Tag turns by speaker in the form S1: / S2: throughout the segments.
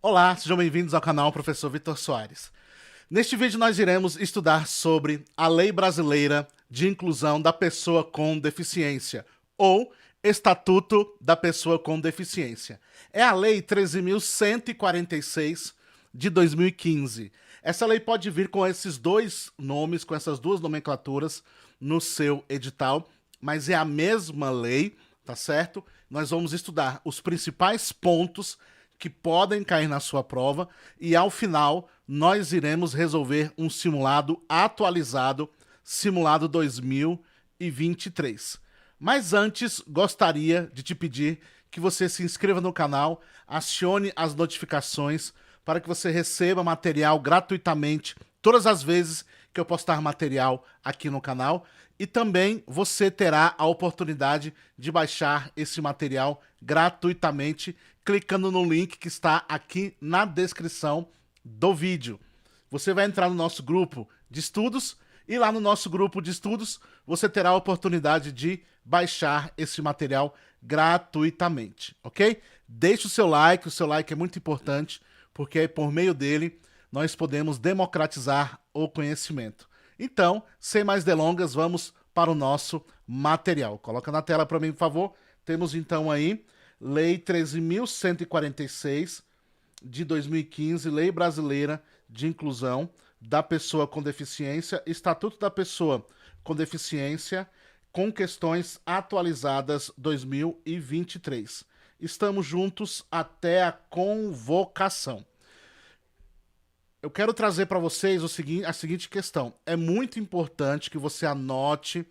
S1: Olá, sejam bem-vindos ao canal Professor Vitor Soares. Neste vídeo nós iremos estudar sobre a Lei Brasileira de Inclusão da Pessoa com Deficiência, ou Estatuto da Pessoa com Deficiência. É a Lei 13.146 de 2015. Essa lei pode vir com esses dois nomes, com essas duas nomenclaturas no seu edital, mas é a mesma lei, tá certo? Nós vamos estudar os principais pontos que podem cair na sua prova e ao final nós iremos resolver um simulado atualizado, simulado 2023. Mas antes, gostaria de te pedir que você se inscreva no canal, acione as notificações para que você receba material gratuitamente todas as vezes que eu postar material aqui no canal. E também você terá a oportunidade de baixar esse material gratuitamente clicando no link que está aqui na descrição do vídeo. Você vai entrar no nosso grupo de estudos e lá no nosso grupo de estudos você terá a oportunidade de baixar esse material gratuitamente, ok? Deixe o seu like é muito importante porque por meio dele nós podemos democratizar o conhecimento. Então, sem mais delongas, vamos para o nosso material. Coloca na tela para mim, por favor. Temos então aí Lei 13.146 de 2015, Lei Brasileira de Inclusão da Pessoa com Deficiência, Estatuto da Pessoa com Deficiência, com questões atualizadas 2023. Estamos juntos até a convocação. Eu quero trazer para vocês a seguinte questão. É muito importante que você anote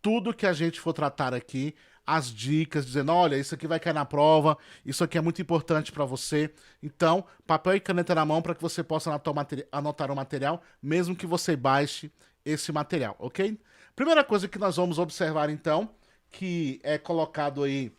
S1: tudo que a gente for tratar aqui, as dicas, dizendo, olha, isso aqui vai cair na prova, isso aqui é muito importante para você. Então, papel e caneta na mão para que você possa anotar o material, mesmo que você baixe esse material, ok? Primeira coisa que nós vamos observar, então, que é colocado aí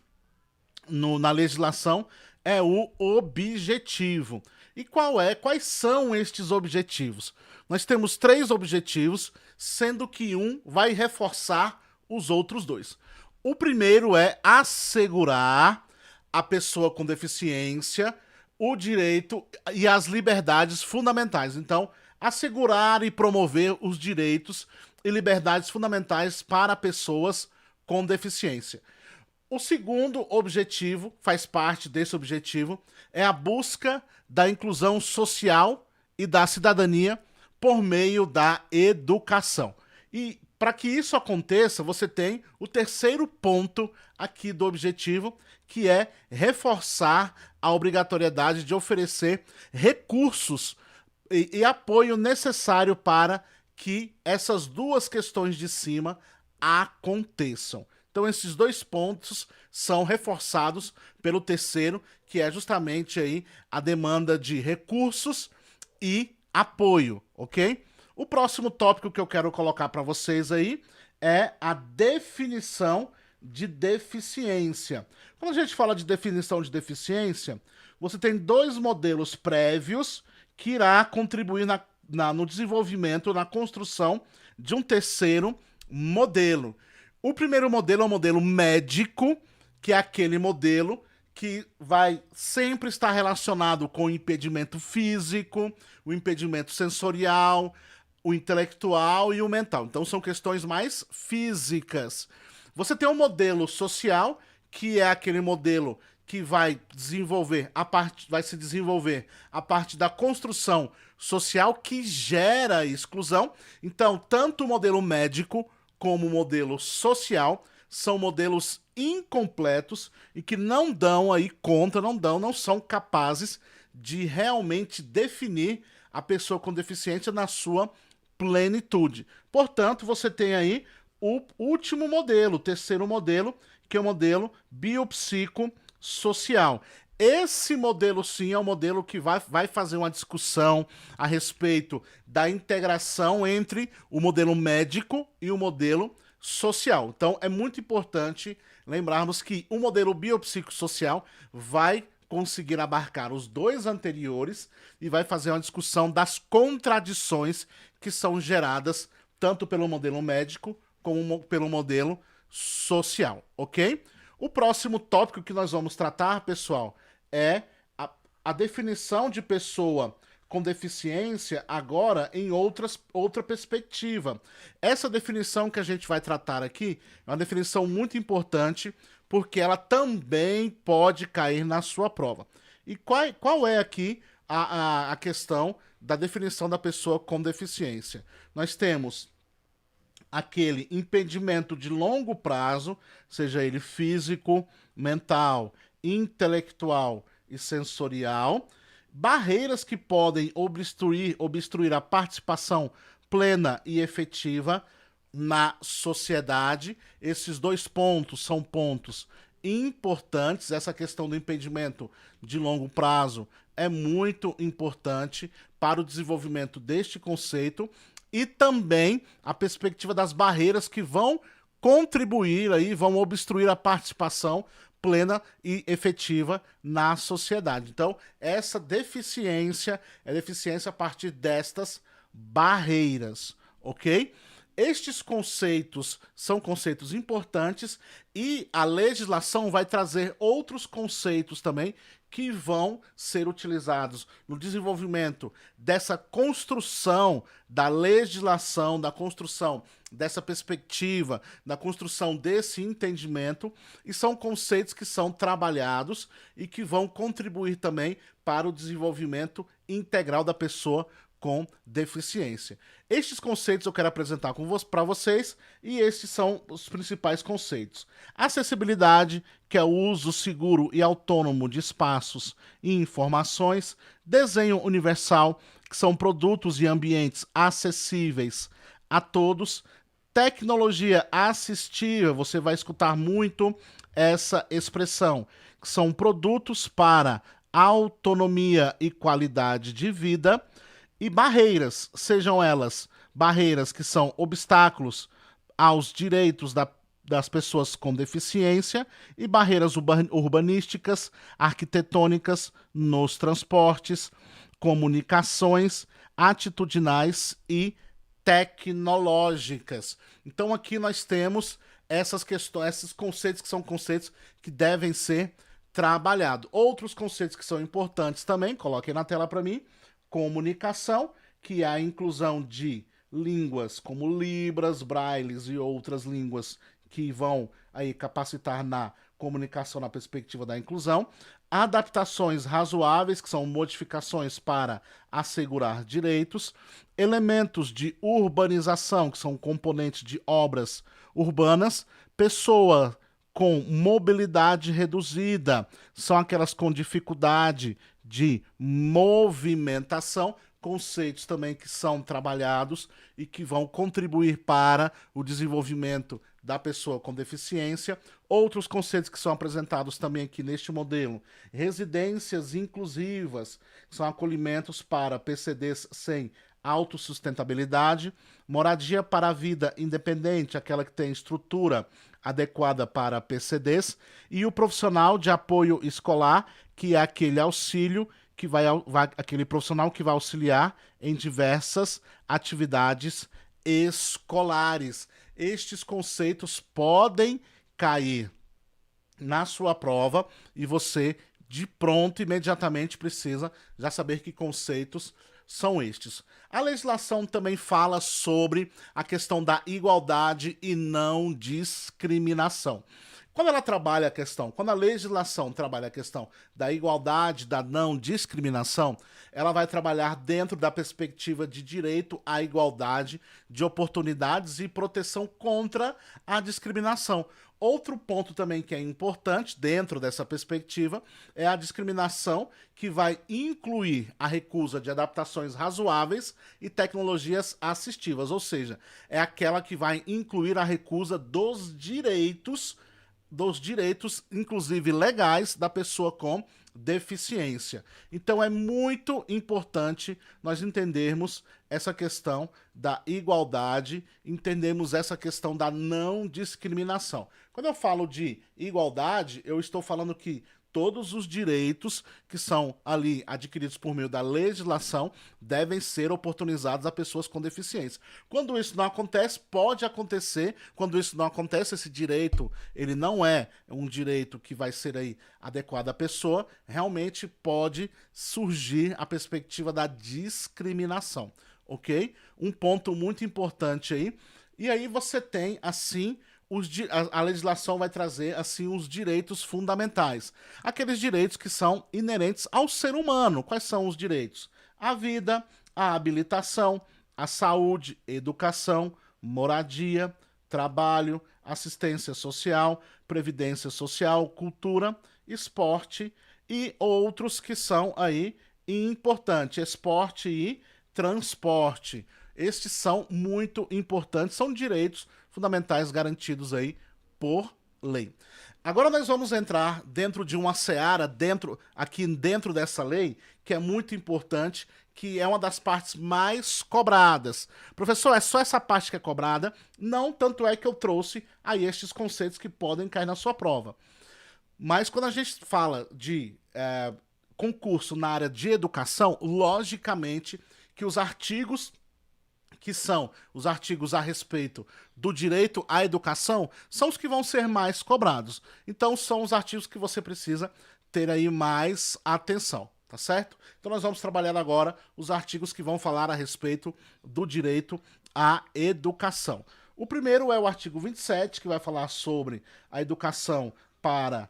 S1: na legislação, é o objetivo. E quais são estes objetivos? Nós temos 3 objetivos, sendo que um vai reforçar os outros 2. O primeiro é assegurar à pessoa com deficiência o direito e as liberdades fundamentais. Então, assegurar e promover os direitos e liberdades fundamentais para pessoas com deficiência. O segundo objetivo, faz parte desse objetivo, é a busca da inclusão social e da cidadania por meio da educação. E para que isso aconteça, você tem o terceiro ponto aqui do objetivo, que é reforçar a obrigatoriedade de oferecer recursos e apoio necessário para que essas duas questões de cima aconteçam. Então esses 2 pontos são reforçados pelo terceiro, que é justamente aí a demanda de recursos e apoio, ok? O próximo tópico que eu quero colocar para vocês aí é a definição de deficiência. Quando a gente fala de definição de deficiência, você tem 2 modelos prévios que irá contribuir no desenvolvimento, na construção de um terceiro modelo. O primeiro modelo é o modelo médico, que é aquele modelo que vai sempre estar relacionado com o impedimento físico, o impedimento sensorial, o intelectual e o mental. Então são questões mais físicas. Você tem um modelo social, que é aquele modelo que vai se desenvolver a partir da construção social que gera exclusão. Então, tanto o modelo médico como o modelo social são modelos incompletos e que não dão aí conta, não são capazes de realmente definir a pessoa com deficiência na sua plenitude. Portanto, você tem aí o último modelo, o terceiro modelo, que é o modelo biopsicossocial. Esse modelo, sim, é o modelo que vai fazer uma discussão a respeito da integração entre o modelo médico e o modelo social. Então, é muito importante lembrarmos que o modelo biopsicossocial vai conseguir abarcar os 2 anteriores e vai fazer uma discussão das contradições que são geradas tanto pelo modelo médico como pelo modelo social, ok? O próximo tópico que nós vamos tratar, pessoal, é a definição de pessoa com deficiência agora em outra perspectiva. Essa definição que a gente vai tratar aqui é uma definição muito importante, porque ela também pode cair na sua prova. E qual é aqui a questão da definição da pessoa com deficiência? Nós temos aquele impedimento de longo prazo, seja ele físico, mental, intelectual e sensorial, barreiras que podem obstruir a participação plena e efetiva na sociedade. Esses dois pontos são pontos importantes. Essa questão do impedimento de longo prazo é muito importante para o desenvolvimento deste conceito, e também a perspectiva das barreiras que vão contribuir aí, vão obstruir a participação plena e efetiva na sociedade. Então, essa deficiência é deficiência a partir destas barreiras, ok? Estes conceitos são conceitos importantes, e a legislação vai trazer outros conceitos também que vão ser utilizados no desenvolvimento dessa construção da legislação, da construção dessa perspectiva, da construção desse entendimento, e são conceitos que são trabalhados e que vão contribuir também para o desenvolvimento integral da pessoa com deficiência. Estes conceitos eu quero apresentar para vocês, e estes são os principais conceitos. Acessibilidade, que é o uso seguro e autônomo de espaços e informações. Desenho universal, que são produtos e ambientes acessíveis a todos. Tecnologia assistiva, você vai escutar muito essa expressão, que são produtos para autonomia e qualidade de vida. E barreiras, sejam elas barreiras que são obstáculos aos direitos das pessoas com deficiência, e barreiras urbanísticas, arquitetônicas, nos transportes, comunicações, atitudinais e tecnológicas. Então aqui nós temos essas questões, esses conceitos que são conceitos que devem ser trabalhados. Outros conceitos que são importantes também, coloquem na tela para mim. Comunicação, que é a inclusão de línguas como Libras, Brailles e outras línguas que vão aí capacitar na comunicação na perspectiva da inclusão. Adaptações razoáveis, que são modificações para assegurar direitos. Elementos de urbanização, que são componentes de obras urbanas. Pessoa com mobilidade reduzida, são aquelas com dificuldade de movimentação, conceitos também que são trabalhados e que vão contribuir para o desenvolvimento da pessoa com deficiência. Outros conceitos que são apresentados também aqui neste modelo: residências inclusivas, que são acolhimentos para PCDs sem autossustentabilidade. Moradia para a vida independente, aquela que tem estrutura adequada para PCDs. E o profissional de apoio escolar, que é aquele auxílio aquele profissional que vai auxiliar em diversas atividades escolares. Estes conceitos podem cair na sua prova, e você de pronto, imediatamente, precisa já saber que conceitos são estes. A legislação também fala sobre a questão da igualdade e não discriminação. Quando a legislação trabalha a questão da igualdade, da não discriminação, ela vai trabalhar dentro da perspectiva de direito à igualdade de oportunidades e proteção contra a discriminação. Outro ponto também que é importante dentro dessa perspectiva é a discriminação, que vai incluir a recusa de adaptações razoáveis e tecnologias assistivas, ou seja, é aquela que vai incluir a recusa dos direitos, inclusive legais, da pessoa com deficiência. Então é muito importante nós entendermos essa questão da igualdade, entendermos essa questão da não discriminação. Quando eu falo de igualdade, eu estou falando que todos os direitos que são ali adquiridos por meio da legislação devem ser oportunizados a pessoas com deficiência. Quando isso não acontece, pode acontecer, quando isso não acontece, esse direito, ele não é um direito que vai ser aí adequado à pessoa, realmente pode surgir a perspectiva da discriminação, ok? Um ponto muito importante aí. E aí você tem, assim, a legislação vai trazer assim os direitos fundamentais. Aqueles direitos que são inerentes ao ser humano. Quais são os direitos? A vida, a habilitação, a saúde, educação, moradia, trabalho, assistência social, previdência social, cultura, esporte e outros que são aí importantes, esporte e transporte. Estes são muito importantes, são direitos fundamentais garantidos aí por lei. Agora nós vamos entrar dentro de uma seara, aqui dentro dessa lei, que é muito importante, que é uma das partes mais cobradas. Professor, é só essa parte que é cobrada? Não, tanto é que eu trouxe aí estes conceitos que podem cair na sua prova. Mas quando a gente fala de concurso na área de educação, logicamente que os artigos que são os artigos a respeito do direito à educação, são os que vão ser mais cobrados. Então, são os artigos que você precisa ter aí mais atenção, tá certo? Então, nós vamos trabalhar agora os artigos que vão falar a respeito do direito à educação. O primeiro é o artigo 27, que vai falar sobre a educação para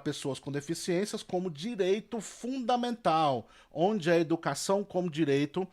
S1: pessoas com deficiências como direito fundamental, onde a educação como direito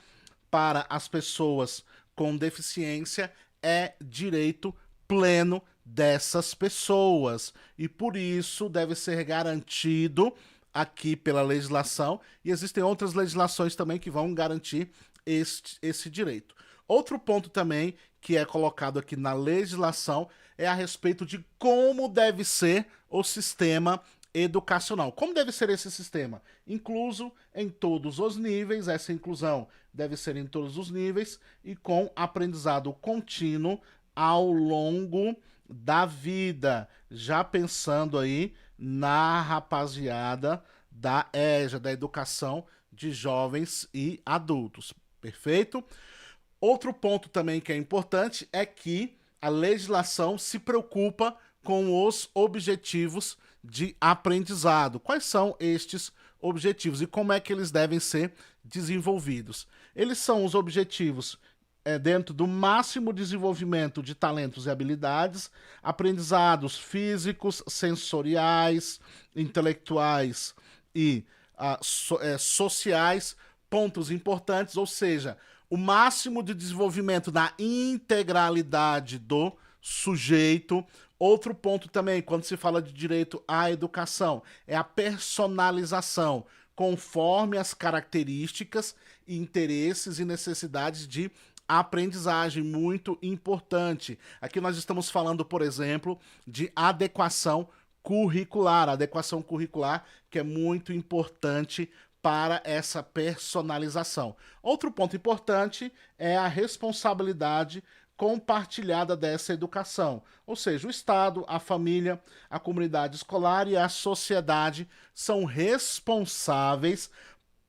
S1: para as pessoas com deficiência é direito pleno dessas pessoas. E por isso deve ser garantido aqui pela legislação, e existem outras legislações também que vão garantir esse direito. Outro ponto também que é colocado aqui na legislação é a respeito de como deve ser o sistema educacional. Como deve ser esse sistema? Incluso em todos os níveis, essa inclusão deve ser em todos os níveis e com aprendizado contínuo ao longo da vida. Já pensando aí na rapaziada da EJA, da educação de jovens e adultos. Perfeito? Outro ponto também que é importante é que a legislação se preocupa com os objetivos de aprendizado. Quais são estes objetivos e como é que eles devem ser desenvolvidos? Eles são os objetivos dentro do máximo desenvolvimento de talentos e habilidades, aprendizados físicos, sensoriais, intelectuais e sociais, pontos importantes, ou seja, o máximo de desenvolvimento da integralidade do sujeito. Outro ponto também, quando se fala de direito à educação, é a personalização, conforme as características, interesses e necessidades de aprendizagem, muito importante. Aqui nós estamos falando, por exemplo, de adequação curricular, que é muito importante para essa personalização. Outro ponto importante é a responsabilidade compartilhada dessa educação, ou seja, o Estado, a família, a comunidade escolar e a sociedade são responsáveis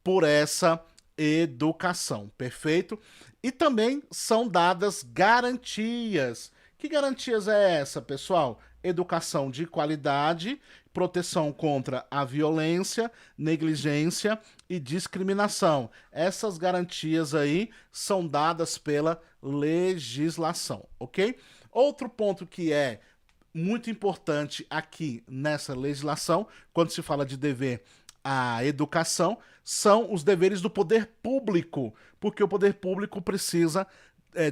S1: por essa educação, perfeito? E também são dadas garantias. Que garantias é essa, pessoal? Educação de qualidade, proteção contra a violência, negligência e discriminação. Essas garantias aí são dadas pela legislação, ok? Outro ponto que é muito importante aqui nessa legislação, quando se fala de dever à educação, são os deveres do poder público, porque o poder público precisa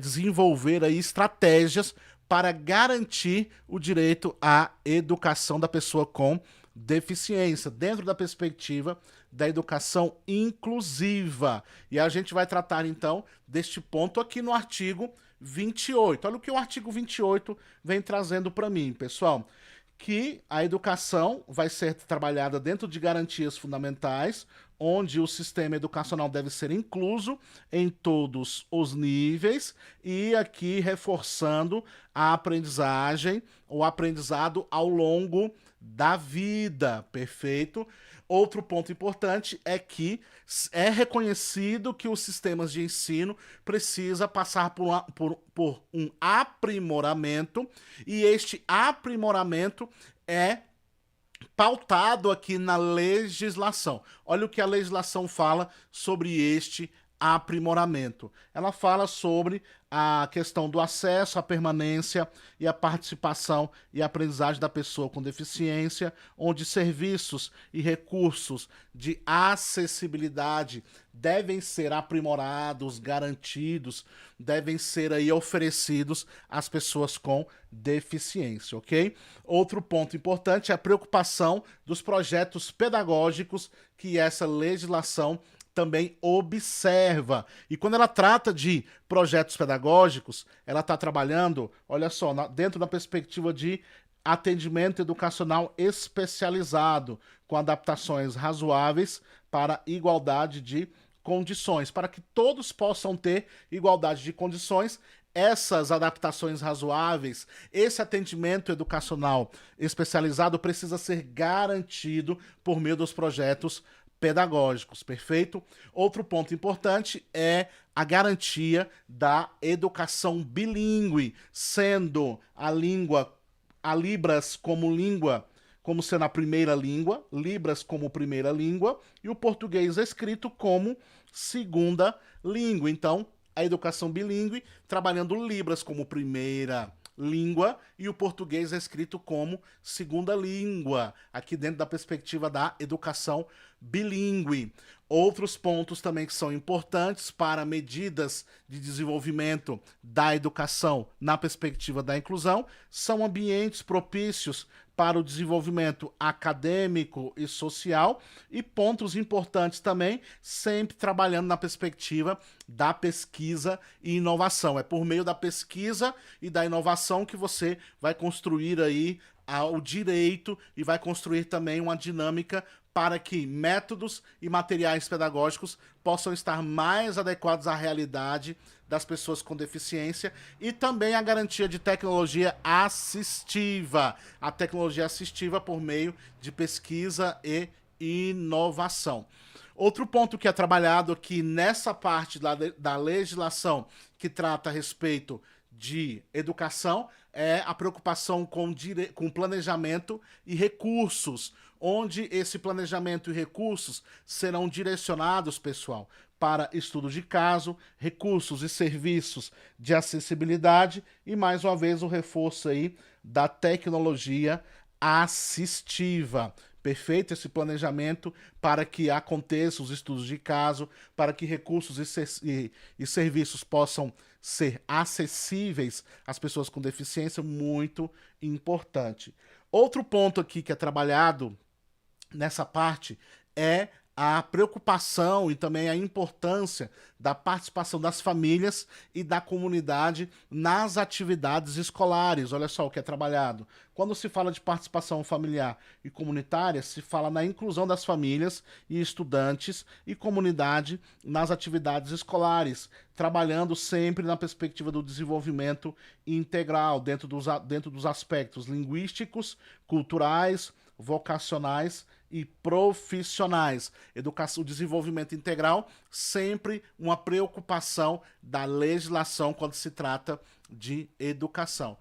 S1: desenvolver aí estratégias para garantir o direito à educação da pessoa com deficiência, dentro da perspectiva da educação inclusiva. E a gente vai tratar, então, deste ponto aqui no artigo 28. Olha o que o artigo 28 vem trazendo para mim, pessoal. que a educação vai ser trabalhada dentro de garantias fundamentais, onde o sistema educacional deve ser incluso em todos os níveis, e aqui reforçando a aprendizagem, o aprendizado ao longo da vida, perfeito? Outro ponto importante é que é reconhecido que os sistemas de ensino precisa passar por um aprimoramento, e este aprimoramento é pautado aqui na legislação. Olha o que a legislação fala sobre este aprimoramento. Ela fala sobre a questão do acesso, a permanência e a participação e aprendizagem da pessoa com deficiência, onde serviços e recursos de acessibilidade devem ser aprimorados, garantidos, devem ser aí oferecidos às pessoas com deficiência, ok? Outro ponto importante é a preocupação dos projetos pedagógicos que essa legislação também observa. E quando ela trata de projetos pedagógicos, ela está trabalhando, olha só, dentro da perspectiva de atendimento educacional especializado, com adaptações razoáveis para igualdade de condições, para que todos possam ter igualdade de condições. Essas adaptações razoáveis, esse atendimento educacional especializado precisa ser garantido por meio dos projetos pedagógicos, perfeito? Outro ponto importante é a garantia da educação bilíngue, sendo a Libras como língua, como sendo a primeira língua, Libras como primeira língua, e o português escrito como segunda língua. Então, a educação bilíngue, trabalhando Libras como primeira língua e o português escrito como segunda língua, aqui dentro da perspectiva da educação bilíngue. Outros pontos também que são importantes para medidas de desenvolvimento da educação na perspectiva da inclusão são ambientes propícios para o desenvolvimento acadêmico e social, e pontos importantes também, sempre trabalhando na perspectiva da pesquisa e inovação. É por meio da pesquisa e da inovação que você vai construir aí o direito e vai construir também uma dinâmica para que métodos e materiais pedagógicos possam estar mais adequados à realidade das pessoas com deficiência, e também a garantia de tecnologia assistiva. A tecnologia assistiva por meio de pesquisa e inovação. Outro ponto que é trabalhado aqui nessa parte da legislação que trata a respeito de educação é a preocupação com planejamento e recursos, onde esse planejamento e recursos serão direcionados, pessoal, para estudo de caso, recursos e serviços de acessibilidade e, mais uma vez, o reforço aí da tecnologia assistiva. Perfeito esse planejamento para que aconteçam os estudos de caso, para que recursos e serviços possam ser acessíveis às pessoas com deficiência, muito importante. Outro ponto aqui que é trabalhado nessa parte é a preocupação e também a importância da participação das famílias e da comunidade nas atividades escolares. Olha só o que é trabalhado. Quando se fala de participação familiar e comunitária, se fala na inclusão das famílias e estudantes e comunidade nas atividades escolares, trabalhando sempre na perspectiva do desenvolvimento integral, dentro dos aspectos linguísticos, culturais, vocacionais e profissionais. Educação, o desenvolvimento integral, sempre uma preocupação da legislação quando se trata de educação.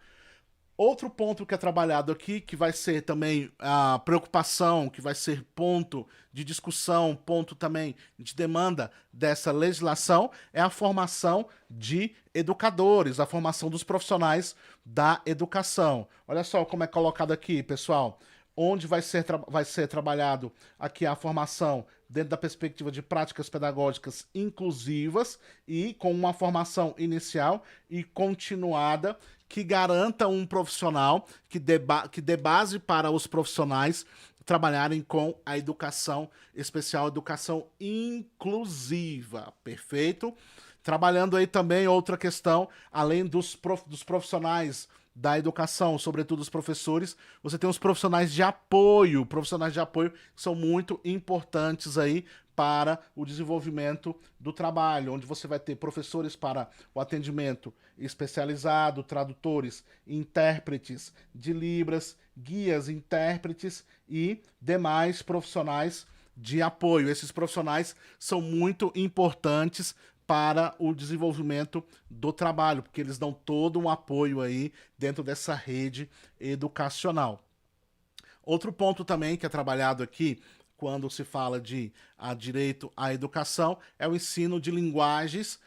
S1: Outro ponto que é trabalhado aqui, que vai ser também a preocupação, que vai ser ponto de discussão, ponto também de demanda dessa legislação, é a formação de educadores, a formação dos profissionais da educação. Olha só como é colocado aqui, pessoal, onde vai ser trabalhado aqui a formação dentro da perspectiva de práticas pedagógicas inclusivas e com uma formação inicial e continuada que garanta um profissional, que dê base para os profissionais trabalharem com a educação especial, educação inclusiva, perfeito? Trabalhando aí também outra questão, além dos profissionais da educação, sobretudo os professores, você tem os profissionais de apoio que são muito importantes aí para o desenvolvimento do trabalho, onde você vai ter professores para o atendimento especializado, tradutores, intérpretes de Libras, guias, intérpretes e demais profissionais de apoio. Esses profissionais são muito importantes para o desenvolvimento do trabalho, porque eles dão todo um apoio aí dentro dessa rede educacional. Outro ponto também que é trabalhado aqui, quando se fala de direito à educação, é o ensino de linguagens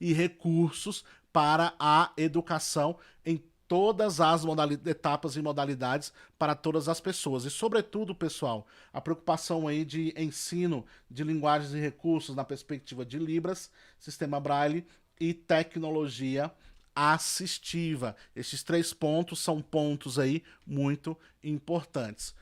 S1: e recursos para a educação em todas as etapas e modalidades para todas as pessoas. E, sobretudo, pessoal, a preocupação aí de ensino de linguagens e recursos na perspectiva de Libras, Sistema Braille e tecnologia assistiva. Esses 3 pontos são pontos aí muito importantes.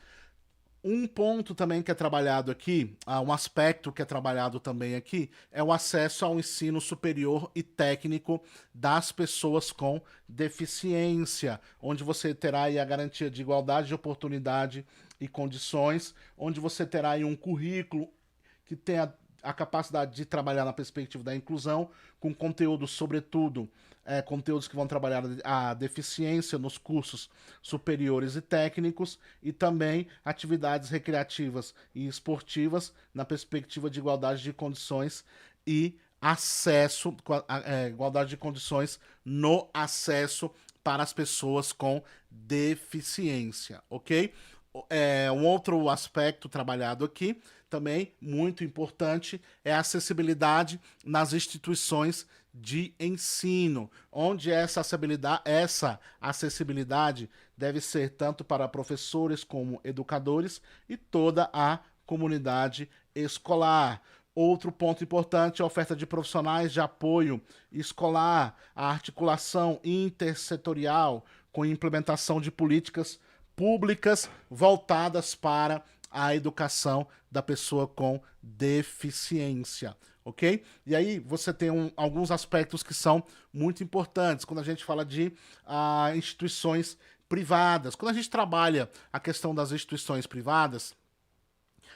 S1: Um ponto também que é trabalhado aqui, um aspecto que é trabalhado também aqui, é o acesso ao ensino superior e técnico das pessoas com deficiência, onde você terá aí a garantia de igualdade de oportunidade e condições, onde você terá aí um currículo que tenha a capacidade de trabalhar na perspectiva da inclusão, com conteúdo, sobretudo, conteúdos que vão trabalhar a deficiência nos cursos superiores e técnicos, e também atividades recreativas e esportivas na perspectiva de igualdade de condições e acesso, igualdade de condições no acesso para as pessoas com deficiência, ok? Um outro aspecto trabalhado aqui, também muito importante, é a acessibilidade nas instituições de ensino, onde essa acessibilidade deve ser tanto para professores como educadores e toda a comunidade escolar. Outro ponto importante é a oferta de profissionais de apoio escolar, a articulação intersetorial com implementação de políticas públicas voltadas para a educação da pessoa com deficiência, ok? E aí você tem alguns aspectos que são muito importantes quando a gente fala de instituições privadas. Quando a gente trabalha a questão das instituições privadas,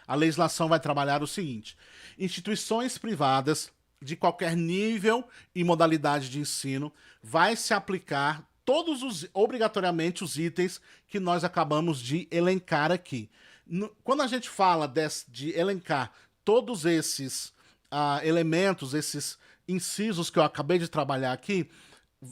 S1: a legislação vai trabalhar o seguinte: instituições privadas de qualquer nível e modalidade de ensino vai se aplicar obrigatoriamente os itens que nós acabamos de elencar aqui. Quando a gente fala de elencar todos esses elementos, esses incisos que eu acabei de trabalhar aqui,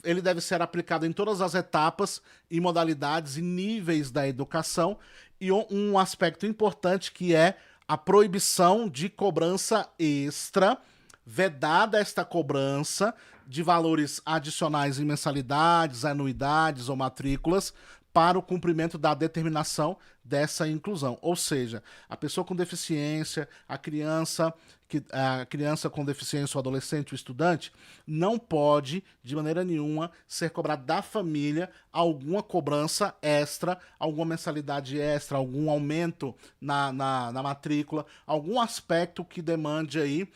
S1: ele deve ser aplicado em todas as etapas e modalidades e níveis da educação, e um aspecto importante que é a proibição de cobrança extra, vedada esta cobrança de valores adicionais em mensalidades, anuidades ou matrículas para o cumprimento da determinação dessa inclusão. Ou seja, a pessoa com deficiência, a criança com deficiência, o adolescente, o estudante, não pode, de maneira nenhuma, ser cobrado da família alguma cobrança extra, alguma mensalidade extra, algum aumento na matrícula, algum aspecto que demande aí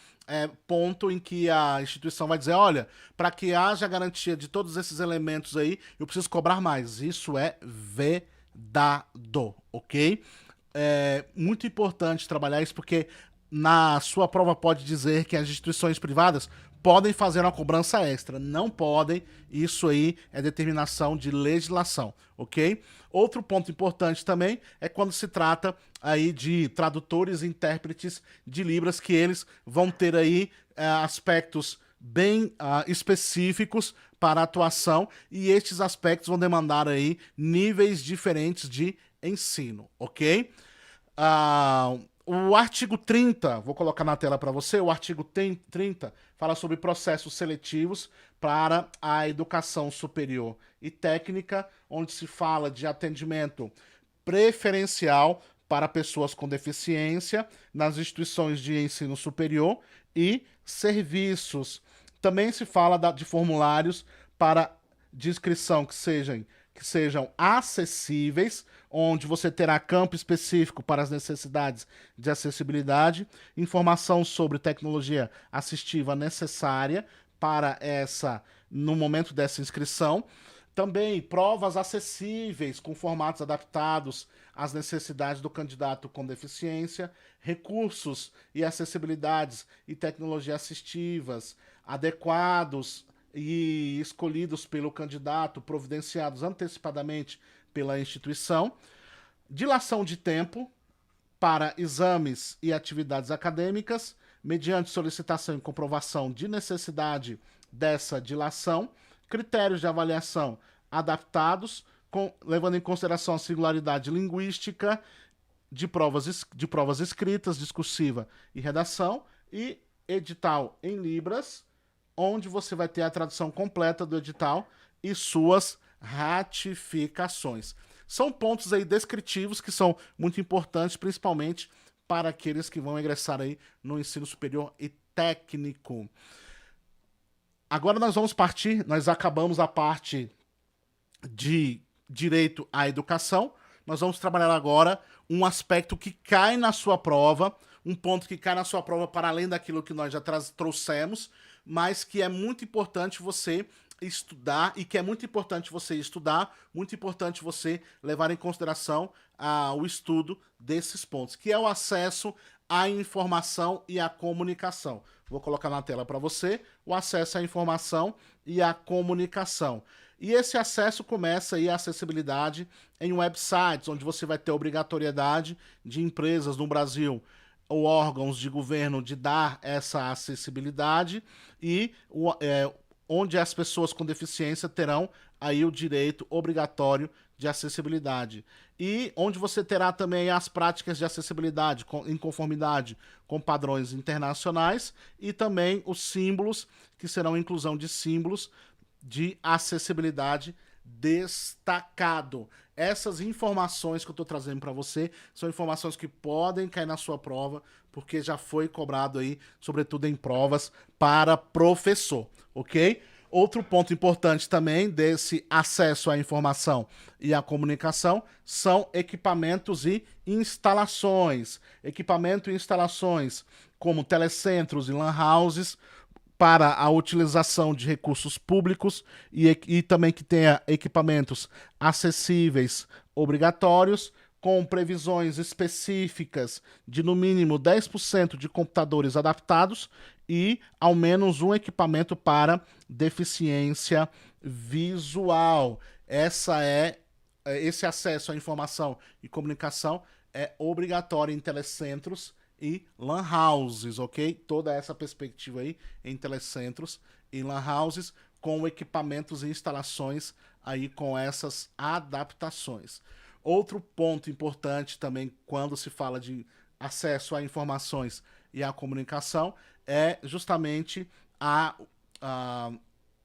S1: ponto em que a instituição vai dizer: olha, para que haja garantia de todos esses elementos aí, eu preciso cobrar mais. Isso é vedado, ok? É muito importante trabalhar isso, porque na sua prova pode dizer que as instituições privadas podem fazer uma cobrança extra. Não podem, isso aí é determinação de legislação, ok? Outro ponto importante também é quando se trata aí de tradutores e intérpretes de Libras, que eles vão ter aí aspectos bem específicos para a atuação, e estes aspectos vão demandar aí níveis diferentes de ensino, ok? O artigo 30, vou colocar na tela para você, o artigo 30 fala sobre processos seletivos para a educação superior e técnica, onde se fala de atendimento preferencial para pessoas com deficiência nas instituições de ensino superior e serviços. Também se fala de formulários de inscrição que sejam acessíveis, onde você terá campo específico para as necessidades de acessibilidade, informação sobre tecnologia assistiva necessária no momento dessa inscrição, Também provas acessíveis, com formatos adaptados às necessidades do candidato com deficiência, recursos e acessibilidades e tecnologias assistivas adequados e escolhidos pelo candidato, providenciados antecipadamente pela instituição, dilação de tempo para exames e atividades acadêmicas, mediante solicitação e comprovação de necessidade dessa dilação, critérios de avaliação adaptados, levando em consideração a singularidade linguística de provas escritas, discursiva e redação, e edital em Libras, onde você vai ter a tradução completa do edital e suas ratificações. São pontos aí descritivos que são muito importantes, principalmente para aqueles que vão ingressar aí no ensino superior e técnico. Agora nós acabamos a parte de direito à educação, nós vamos trabalhar agora um aspecto que cai na sua prova, um ponto que cai na sua prova para além daquilo que nós já trouxemos, mas que é muito importante você estudar e que é muito importante você estudar, muito importante você levar em consideração o estudo desses pontos, que é o acesso à informação e à comunicação. Vou colocar na tela para você o acesso à informação e à comunicação. E esse acesso começa aí a acessibilidade em websites, onde você vai ter obrigatoriedade de empresas no Brasil ou órgãos de governo de dar essa acessibilidade e onde as pessoas com deficiência terão aí o direito obrigatório de acessibilidade. E onde você terá também as práticas de acessibilidade em conformidade com padrões internacionais e também os símbolos, que serão inclusão de símbolos de acessibilidade destacado. Essas informações que eu estou trazendo para você são informações que podem cair na sua prova, porque já foi cobrado aí, sobretudo em provas para professor, ok? Outro ponto importante também desse acesso à informação e à comunicação são equipamentos e instalações. Equipamento e instalações como telecentros e lan houses, para a utilização de recursos públicos e também que tenha equipamentos acessíveis obrigatórios, com previsões específicas de no mínimo 10% de computadores adaptados e ao menos um equipamento para deficiência visual. Esse acesso à informação e comunicação é obrigatório em telecentros e lan houses, ok? Toda essa perspectiva aí em telecentros e lan houses com equipamentos e instalações aí com essas adaptações. Outro ponto importante também quando se fala de acesso a informações e à comunicação é justamente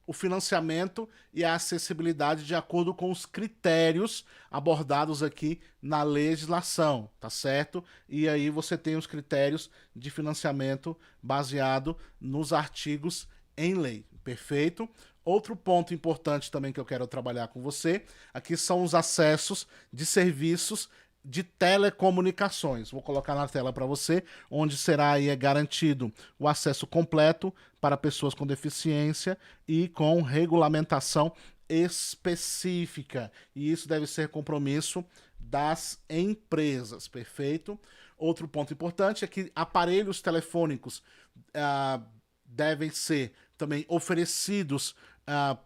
S1: o financiamento e a acessibilidade de acordo com os critérios abordados aqui na legislação, tá certo? E aí você tem os critérios de financiamento baseado nos artigos em lei, perfeito? Outro ponto importante também que eu quero trabalhar com você, aqui são os acessos de serviços de telecomunicações. Vou colocar na tela para você, onde será aí garantido o acesso completo para pessoas com deficiência e com regulamentação específica. E isso deve ser compromisso das empresas, perfeito? Outro ponto importante é que aparelhos telefônicos devem ser também oferecidos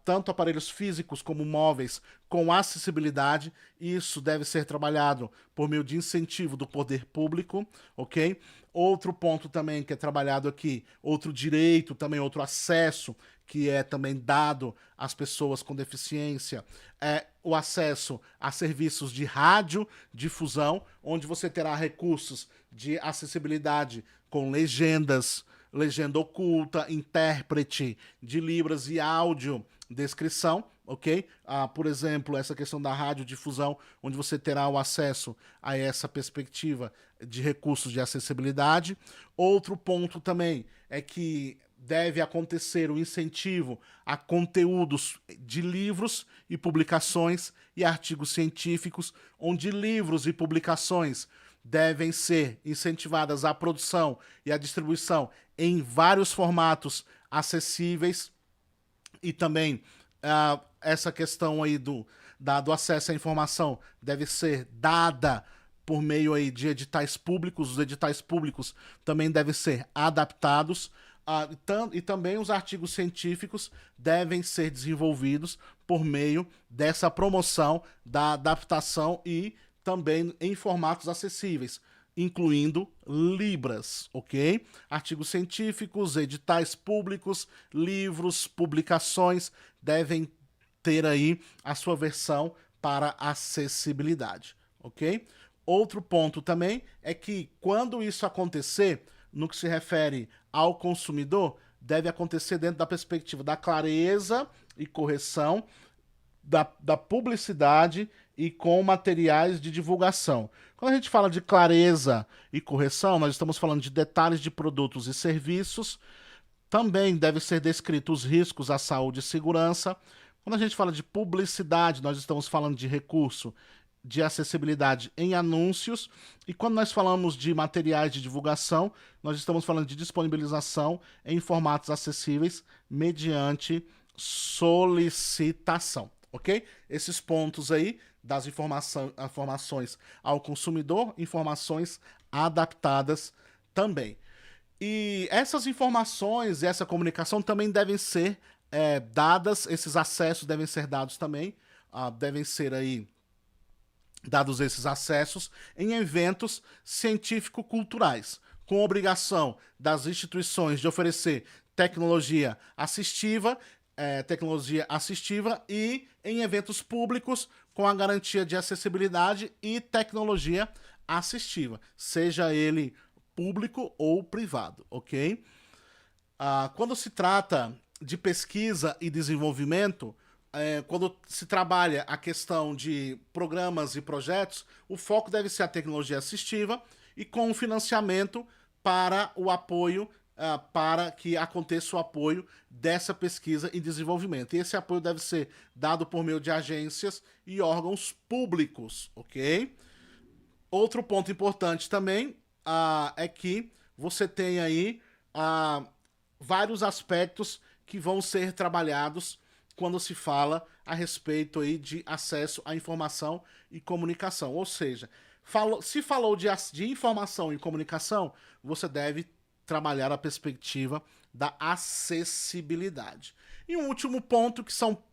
S1: tanto aparelhos físicos como móveis com acessibilidade. Isso deve ser trabalhado por meio de incentivo do poder público, ok? Outro ponto também que é trabalhado aqui, outro direito também, outro acesso que é também dado às pessoas com deficiência, é o acesso a serviços de radiodifusão, onde você terá recursos de acessibilidade com legendas, legenda oculta, intérprete de Libras e áudio descrição, ok? Por exemplo, essa questão da radiodifusão, onde você terá o acesso a essa perspectiva de recursos de acessibilidade. Outro ponto também é que deve acontecer o incentivo a conteúdos de livros e publicações e artigos científicos, onde livros e publicações devem ser incentivadas a produção e a distribuição em vários formatos acessíveis e também essa questão aí do acesso à informação deve ser dada por meio aí de editais públicos. Os editais públicos também devem ser adaptados. E também os artigos científicos devem ser desenvolvidos por meio dessa promoção da adaptação e também em formatos acessíveis, incluindo Libras, ok? Artigos científicos, editais públicos, livros, publicações devem ter aí a sua versão para acessibilidade, ok? Outro ponto também é que quando isso acontecer, no que se refere ao consumidor, deve acontecer dentro da perspectiva da clareza e correção da publicidade e com materiais de divulgação. Quando a gente fala de clareza e correção, nós estamos falando de detalhes de produtos e serviços. Também deve ser descrito os riscos à saúde e segurança. Quando a gente fala de publicidade, nós estamos falando de recurso de acessibilidade em anúncios. E quando nós falamos de materiais de divulgação, nós estamos falando de disponibilização em formatos acessíveis mediante solicitação, ok? Esses pontos aí das informações ao consumidor, informações adaptadas também. E essas informações e essa comunicação também devem ser dadas, esses acessos devem ser dados também, devem ser aí dados esses acessos em eventos científico-culturais, com obrigação das instituições de oferecer tecnologia assistiva e em eventos públicos com a garantia de acessibilidade e tecnologia assistiva, seja ele público ou privado, ok? Quando se trata de pesquisa e desenvolvimento, quando se trabalha a questão de programas e projetos, o foco deve ser a tecnologia assistiva e com o financiamento para o apoio, para que aconteça o apoio dessa pesquisa e desenvolvimento. E esse apoio deve ser dado por meio de agências e órgãos públicos, ok? Outro ponto importante também é que você tem aí vários aspectos que vão ser trabalhados quando se fala a respeito aí de acesso à informação e comunicação. Ou seja, se falou de informação e comunicação, você deve trabalhar a perspectiva da acessibilidade. E um último ponto,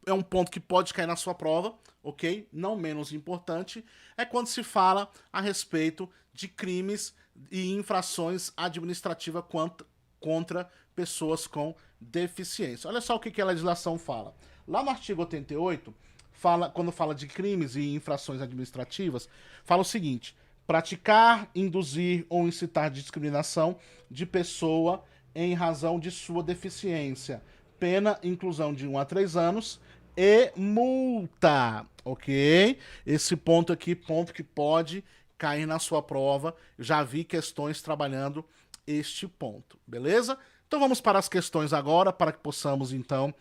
S1: é um ponto que pode cair na sua prova, ok? Não menos importante, é quando se fala a respeito de crimes e infrações administrativas contra pessoas com deficiência. Olha só o que a legislação fala. Lá no artigo 88, quando fala de crimes e infrações administrativas, fala o seguinte: praticar, induzir ou incitar discriminação de pessoa em razão de sua deficiência. Pena, inclusão de 1 a 3 anos e multa, ok? Esse ponto aqui, ponto que pode cair na sua prova. Eu já vi questões trabalhando este ponto, beleza? Então vamos para as questões agora, para que possamos então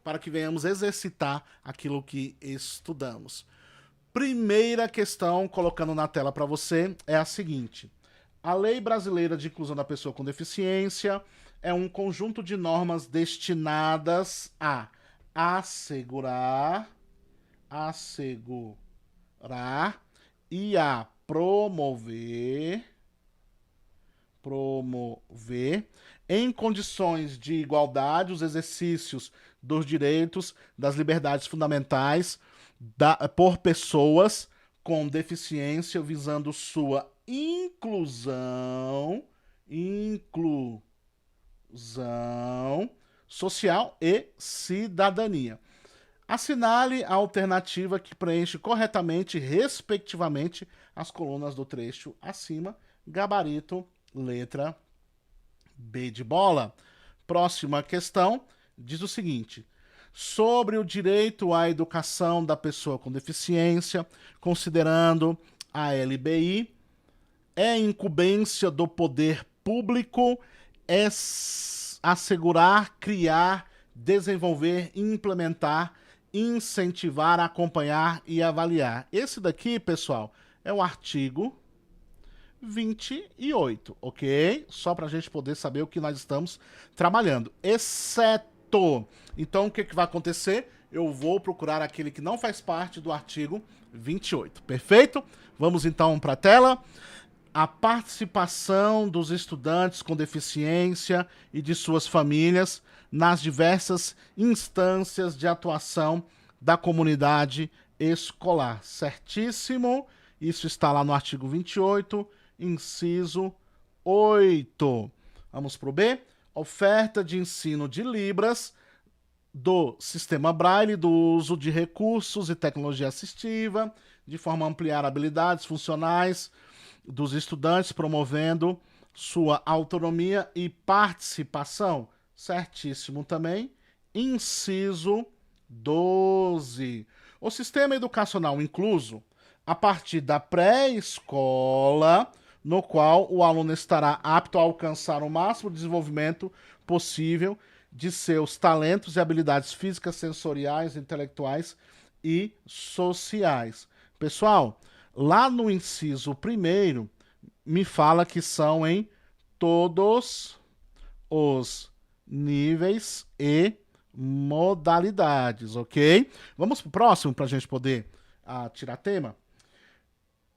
S1: para que venhamos exercitar aquilo que estudamos. Primeira questão, colocando na tela para você, é a seguinte: a Lei Brasileira de Inclusão da Pessoa com Deficiência é um conjunto de normas destinadas a assegurar e a promover em condições de igualdade os exercícios dos direitos, das liberdades fundamentais por pessoas com deficiência, visando sua inclusão social e cidadania. Assinale a alternativa que preenche corretamente, respectivamente, as colunas do trecho acima. Gabarito, letra B de bola. Próxima questão diz o seguinte: sobre o direito à educação da pessoa com deficiência, considerando a LBI, é incumbência do poder público assegurar, criar, desenvolver, implementar, incentivar, acompanhar e avaliar. Esse daqui, pessoal, é o artigo 28, ok? Só para a gente poder saber o que nós estamos trabalhando. Exceto Então, o que vai acontecer? Eu vou procurar aquele que não faz parte do artigo 28. Perfeito? Vamos então para a tela. A participação dos estudantes com deficiência e de suas famílias nas diversas instâncias de atuação da comunidade escolar. Certíssimo? Isso está lá no artigo 28, inciso 8. Vamos para o B. Oferta de ensino de Libras do sistema Braille, do uso de recursos e tecnologia assistiva, de forma a ampliar habilidades funcionais dos estudantes, promovendo sua autonomia e participação. Certíssimo também. Inciso 12. O sistema educacional incluso, a partir da pré-escola, no qual o aluno estará apto a alcançar o máximo desenvolvimento possível de seus talentos e habilidades físicas, sensoriais, intelectuais e sociais. Pessoal, lá no inciso 1º, me fala que são em todos os níveis e modalidades, ok? Vamos para o próximo para a gente poder tirar tema.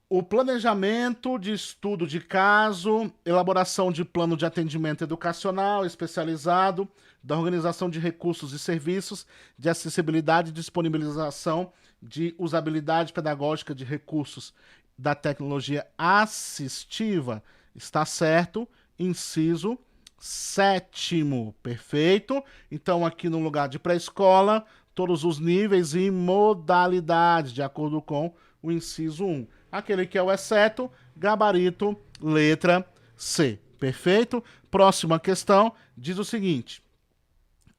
S1: O planejamento de estudo de caso, elaboração de plano de atendimento educacional especializado, da organização de recursos e serviços, de acessibilidade e disponibilização de usabilidade pedagógica de recursos da tecnologia assistiva. Está certo? Inciso 7º. Perfeito? Então, aqui no lugar de pré-escola, todos os níveis e modalidades, de acordo com o inciso 1. Aquele que é o exceto, gabarito, letra C. Perfeito? Próxima questão diz o seguinte: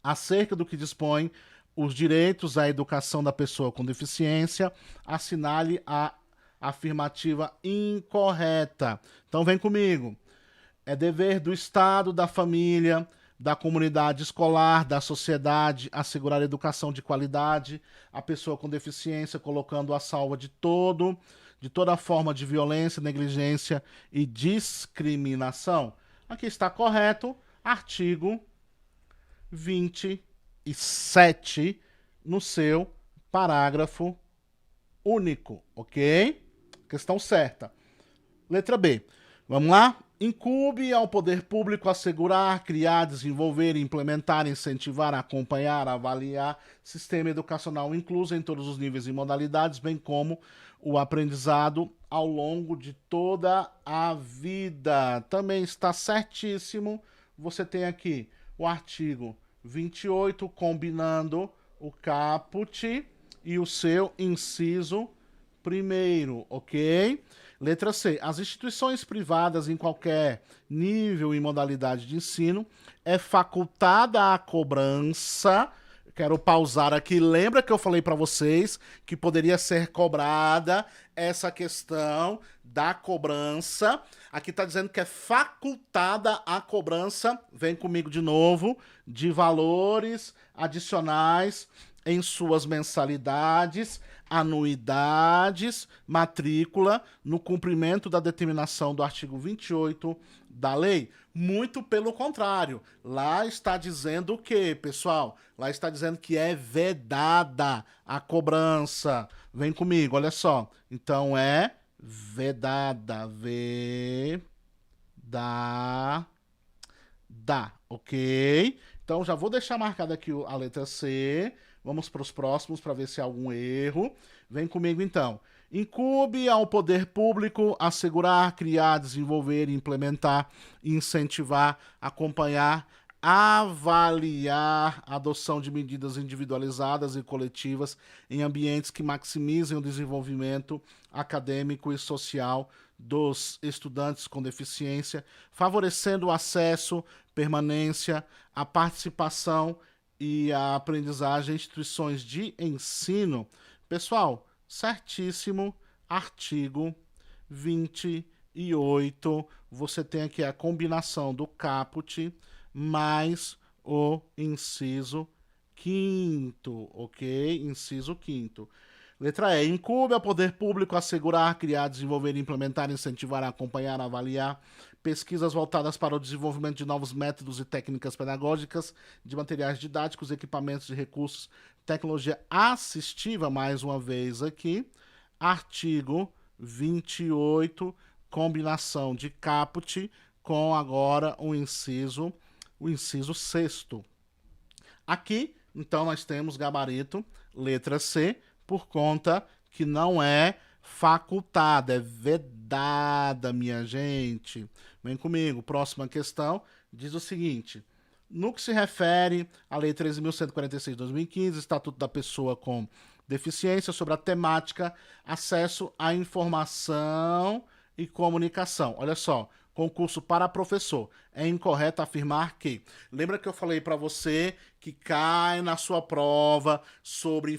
S1: acerca do que dispõe os direitos à educação da pessoa com deficiência, assinale a afirmativa incorreta. Então vem comigo. É dever do Estado, da família, da comunidade escolar, da sociedade, assegurar a educação de qualidade à pessoa com deficiência, colocando a salvo de toda forma de violência, negligência e discriminação. Aqui está correto, artigo 27, no seu parágrafo único, ok? Questão certa. Letra B. Vamos lá? Incumbe ao poder público assegurar, criar, desenvolver, implementar, incentivar, acompanhar, avaliar sistema educacional incluso em todos os níveis e modalidades, bem como o aprendizado ao longo de toda a vida. Também está certíssimo. Você tem aqui o artigo 28, combinando o caput e o seu inciso 1º, ok? Letra C. As instituições privadas em qualquer nível e modalidade de ensino é facultada a cobrança. Quero pausar aqui. Lembra que eu falei para vocês que poderia ser cobrada essa questão da cobrança? Aqui está dizendo que é facultada a cobrança. Vem comigo de novo. De valores adicionais em suas mensalidades, anuidades, matrícula, no cumprimento da determinação do artigo 28 da lei. Muito pelo contrário. Lá está dizendo o quê, pessoal? Lá está dizendo que é vedada a cobrança. Vem comigo, olha só. Então é vedada. Ok? Então já vou deixar marcada aqui a letra C. Vamos para os próximos para ver se há algum erro. Vem comigo então. Incumbe ao poder público assegurar, criar, desenvolver, implementar, incentivar, acompanhar, avaliar a adoção de medidas individualizadas e coletivas em ambientes que maximizem o desenvolvimento acadêmico e social dos estudantes com deficiência, favorecendo o acesso, permanência, a participação e a aprendizagem em instituições de ensino. Pessoal, certíssimo, artigo 28. Você tem aqui a combinação do caput mais o inciso 5º, ok? Inciso 5º. Letra E. Incumbe ao poder público assegurar, criar, desenvolver, implementar, incentivar, acompanhar, avaliar pesquisas voltadas para o desenvolvimento de novos métodos e técnicas pedagógicas, de materiais didáticos, equipamentos e recursos, tecnologia assistiva, mais uma vez aqui. Artigo 28, combinação de caput com agora o inciso sexto. Aqui, então, nós temos gabarito, letra C, por conta que não é facultada, é vedada, minha gente. Vem comigo, próxima questão, diz o seguinte: no que se refere à Lei 13.146 de 2015, Estatuto da Pessoa com Deficiência, sobre a temática acesso à informação e comunicação. Olha só, concurso para professor. É incorreto afirmar que... Lembra que eu falei para você que cai na sua prova sobre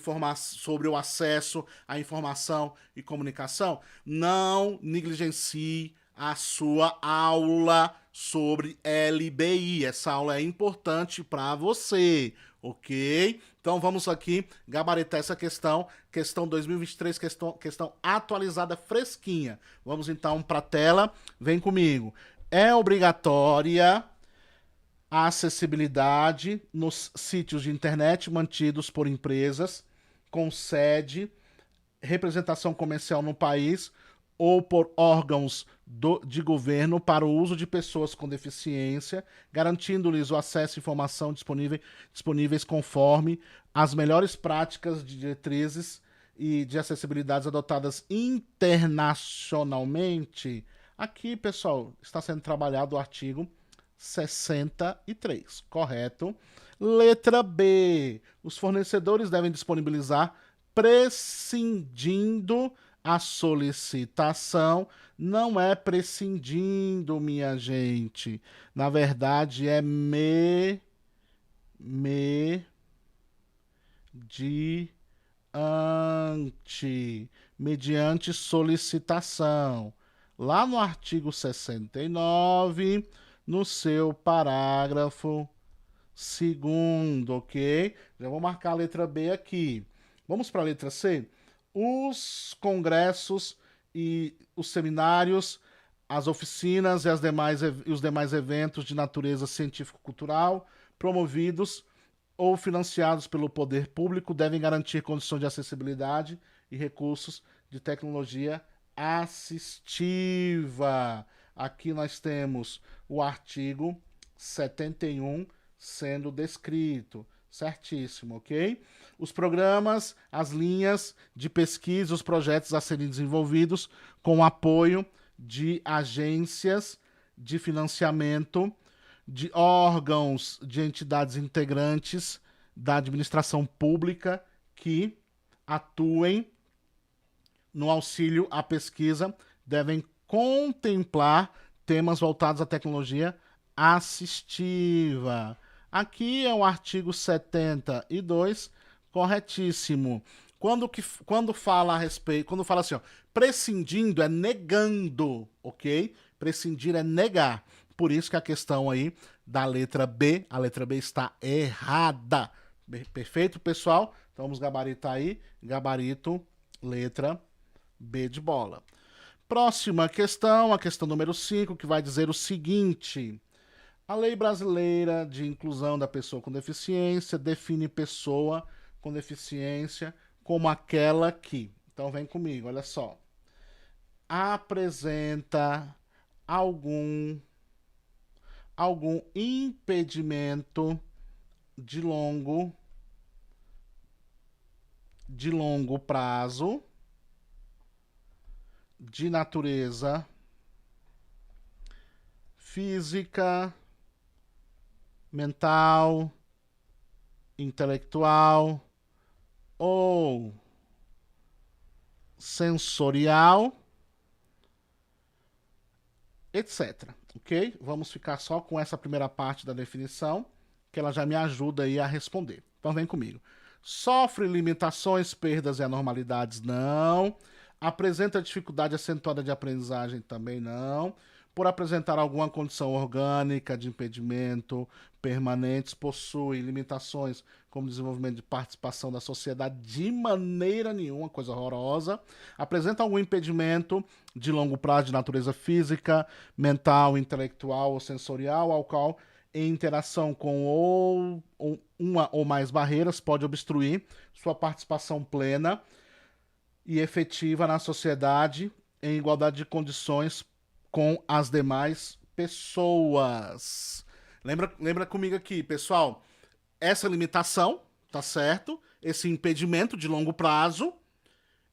S1: o acesso à informação e comunicação? Não negligencie a sua aula sobre LBI. Essa aula é importante para você, ok? Então vamos aqui gabaritar essa questão 2023, questão atualizada, fresquinha. Vamos então para a tela, vem comigo. É obrigatória a acessibilidade nos sítios de internet mantidos por empresas com sede, representação comercial no país ou por órgãos de governo para o uso de pessoas com deficiência, garantindo-lhes o acesso à informação disponíveis conforme as melhores práticas de diretrizes e de acessibilidade adotadas internacionalmente. Aqui, pessoal, está sendo trabalhado o artigo 63, correto? Letra B. Os fornecedores devem disponibilizar, prescindindo a solicitação. Não é prescindindo, minha gente. Na verdade, é mediante solicitação. Lá no artigo 69, no seu parágrafo 2º, ok? Já vou marcar a letra B aqui. Vamos para a letra C? Os congressos e os seminários, as oficinas e os demais eventos de natureza científico-cultural promovidos ou financiados pelo poder público devem garantir condições de acessibilidade e recursos de tecnologia assistiva. Aqui nós temos o artigo 71 sendo descrito. Certíssimo, ok? Os programas, as linhas de pesquisa, os projetos a serem desenvolvidos com o apoio de agências de financiamento, de órgãos, de entidades integrantes da administração pública que atuem no auxílio à pesquisa, devem contemplar temas voltados à tecnologia assistiva. Aqui é o artigo 72, corretíssimo. Quando fala a respeito, quando fala assim, ó, prescindindo é negando, ok? Prescindir é negar. Por isso que a questão aí da letra B, a letra B está errada. Perfeito, pessoal? Então vamos gabaritar aí. Gabarito, letra B de bola. Próxima questão, a questão número 5, que vai dizer o seguinte: a Lei Brasileira de Inclusão da Pessoa com Deficiência define pessoa com deficiência como aquela que... Então vem comigo, olha só. Apresenta algum impedimento de longo prazo, de natureza física, mental, intelectual ou sensorial, etc. Ok? Vamos ficar só com essa primeira parte da definição, que ela já me ajuda aí a responder. Então vem comigo. Sofre limitações, perdas e anormalidades? Não. Apresenta dificuldade acentuada de aprendizagem? Também não. por apresentar alguma condição orgânica de impedimento permanentes, possui limitações como desenvolvimento de participação da sociedade de maneira nenhuma, coisa horrorosa, apresenta algum impedimento de longo prazo de natureza física, mental, intelectual ou sensorial, ao qual em interação com uma ou mais barreiras pode obstruir sua participação plena e efetiva na sociedade em igualdade de condições com as demais pessoas. Lembra comigo aqui, pessoal, essa limitação, tá certo? Esse impedimento de longo prazo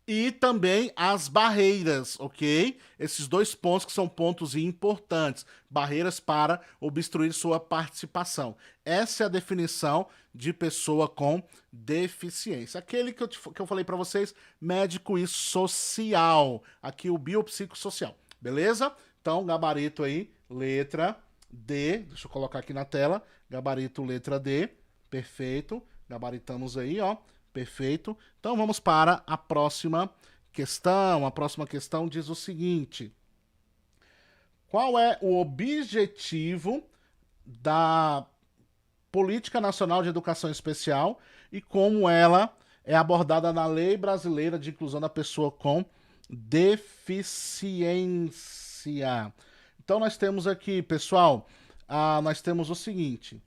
S1: e também as barreiras, ok? Esses dois pontos que são pontos importantes. Barreiras para obstruir sua participação. Essa é a definição de pessoa com deficiência. Aquele que eu falei para vocês, médico e social. Aqui o biopsicossocial, beleza? Então, gabarito aí, letra D. Deixa eu colocar aqui na tela. Gabarito, letra D. Perfeito. Gabaritamos aí, ó. Perfeito. Então vamos para a próxima questão. A próxima questão diz o seguinte: qual é o objetivo da Política Nacional de Educação Especial e como ela é abordada na Lei Brasileira de Inclusão da Pessoa com Deficiência? Então nós temos aqui, pessoal, nós temos o seguinte: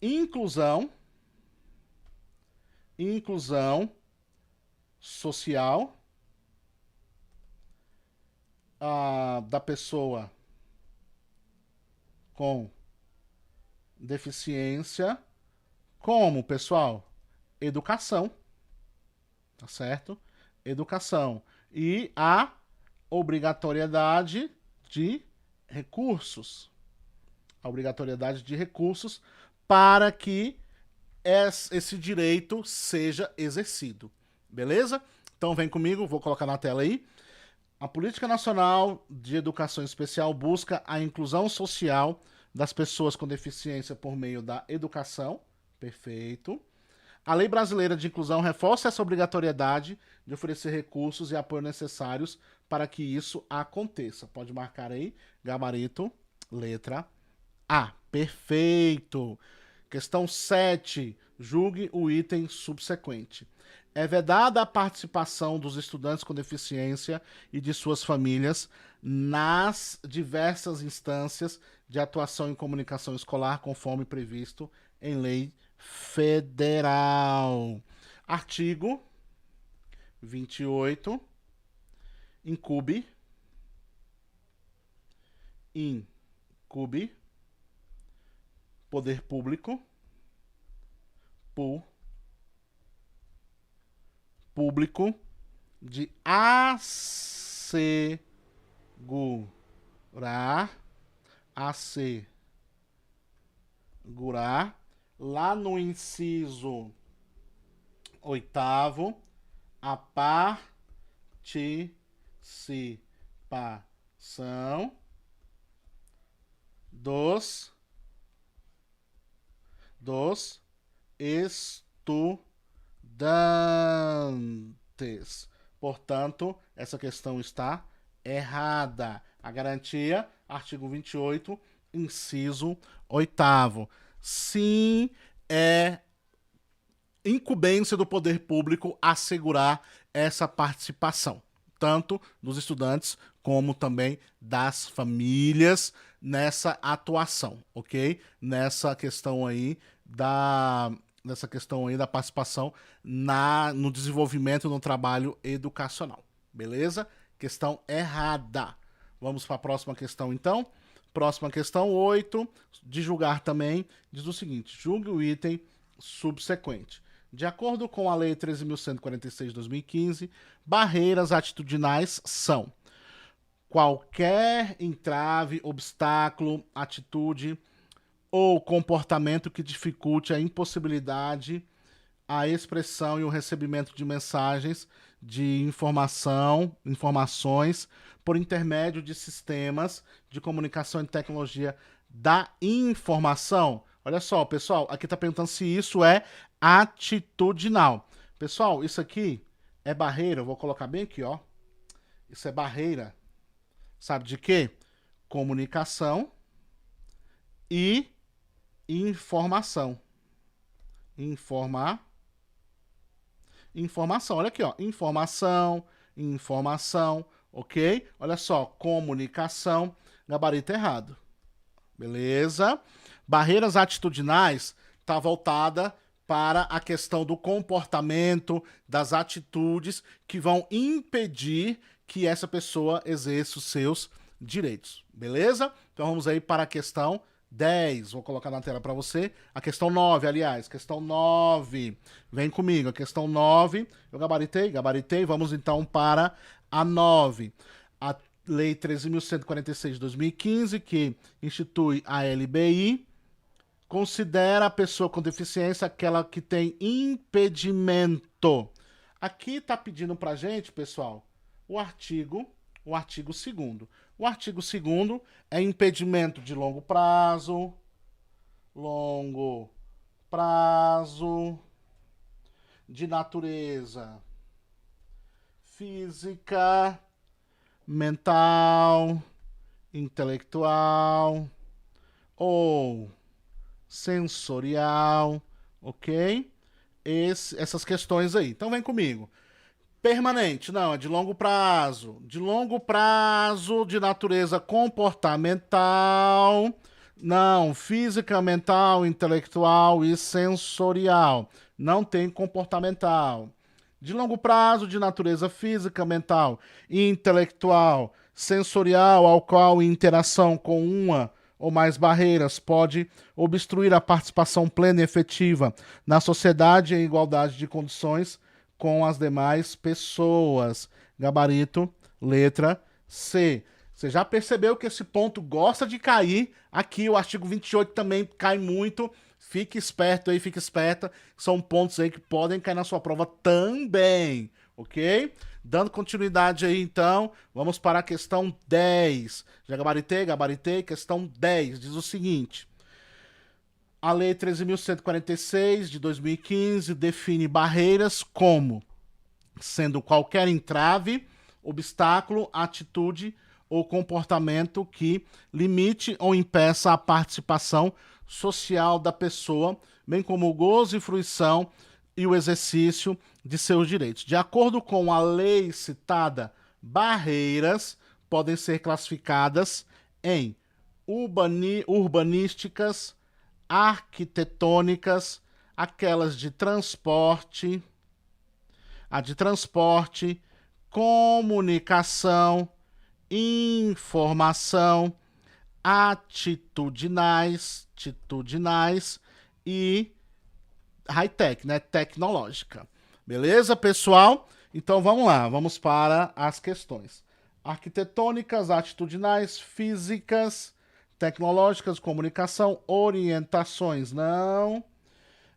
S1: inclusão social da pessoa com deficiência, como, pessoal? Educação, tá certo? Educação. E a obrigatoriedade de recursos. A obrigatoriedade de recursos para que esse direito seja exercido. Beleza? Então vem comigo, vou colocar na tela aí. A Política Nacional de Educação Especial busca a inclusão social das pessoas com deficiência por meio da educação. Perfeito. A Lei Brasileira de Inclusão reforça essa obrigatoriedade de oferecer recursos e apoio necessários para que isso aconteça. Pode marcar aí, gabarito, letra A. Perfeito. Questão 7. Julgue o item subsequente. É vedada a participação dos estudantes com deficiência e de suas famílias nas diversas instâncias de atuação em comunicação escolar, conforme previsto em lei federal. Artigo 28. Incube. Poder público. Público de assegurar lá no inciso 8º a participação dos estudantes. Portanto, essa questão está errada. A garantia, artigo 28, inciso 8º. Sim, é incumbência do poder público assegurar essa participação, tanto dos estudantes como também das famílias nessa atuação, ok? Nessa questão aí da participação no desenvolvimento no trabalho educacional, beleza? Questão errada. Vamos para a próxima questão, então. Próxima questão, 8, de julgar também, diz o seguinte: julgue o item subsequente. De acordo com a Lei 13.146 de 2015, barreiras atitudinais são qualquer entrave, obstáculo, atitude ou comportamento que dificulte a impossibilidade, a expressão e o recebimento de mensagens de informações por intermédio de sistemas de comunicação e tecnologia da informação. Olha só, pessoal, aqui está perguntando se isso é atitudinal. Pessoal, isso aqui é barreira, eu vou colocar bem aqui, ó. Isso é barreira, sabe de quê? comunicação e informação. Informação, olha aqui, ó. Informação, ok? Olha só, comunicação, gabarito errado. Beleza? Barreiras atitudinais está voltada para a questão do comportamento, das atitudes que vão impedir que essa pessoa exerça os seus direitos. Beleza? Então vamos aí para a questão 10. Vou colocar na tela para você. A questão 9, aliás. Questão 9. Vem comigo. A questão 9. Eu gabaritei. Vamos então para a 9. A Lei 13.146 de 2015, que institui a LBI, considera a pessoa com deficiência aquela que tem impedimento. Aqui está pedindo para a gente, pessoal, o artigo 2º. O artigo 2º é impedimento de longo prazo, de natureza física, mental, intelectual ou sensorial, ok? Essas questões aí. Então vem comigo. Permanente, não, é de longo prazo. De longo prazo, de natureza comportamental, não, física, mental, intelectual e sensorial. Não tem comportamental. De longo prazo, de natureza física, mental e intelectual, sensorial, ao qual interação com uma ou mais barreiras pode obstruir a participação plena e efetiva na sociedade em igualdade de condições com as demais pessoas. Gabarito, letra C. Você já percebeu que esse ponto gosta de cair aqui, o artigo 28 também cai muito. Fique esperto aí, fique esperta. São pontos aí que podem cair na sua prova também, ok? Dando continuidade aí, então, vamos para a questão 10. Já gabaritei. Questão 10 diz o seguinte. A Lei 13.146 de 2015 define barreiras como sendo qualquer entrave, obstáculo, atitude ou comportamento que limite ou impeça a participação social da pessoa, bem como o gozo e fruição e o exercício de seus direitos. De acordo com a lei citada, barreiras podem ser classificadas em urbanísticas, arquitetônicas, aquelas de transporte, comunicação, informação, atitudinais e high-tech, né? Tecnológica. Beleza, pessoal? Então vamos lá, vamos para as questões. Arquitetônicas, atitudinais, físicas, tecnológicas, comunicação, orientações, não.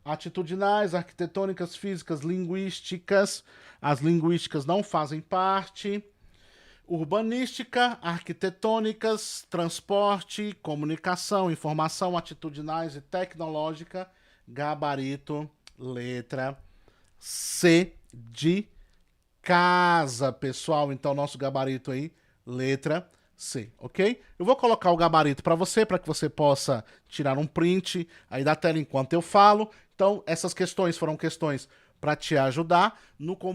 S1: Atitudinais, arquitetônicas, físicas, linguísticas, as linguísticas não fazem parte. Urbanística, arquitetônicas, transporte, comunicação, informação, atitudinais e tecnológica, gabarito, letra C de casa, pessoal. Então, nosso gabarito aí, letra C, ok? Eu vou colocar o gabarito para que você possa tirar um print aí da tela enquanto eu falo. Então, essas questões foram questões para te ajudar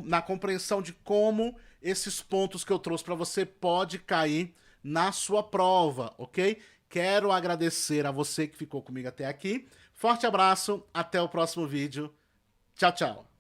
S1: na compreensão de como esses pontos que eu trouxe para você pode cair na sua prova, ok? Quero agradecer a você que ficou comigo até aqui. Forte abraço, até o próximo vídeo. Tchau, tchau.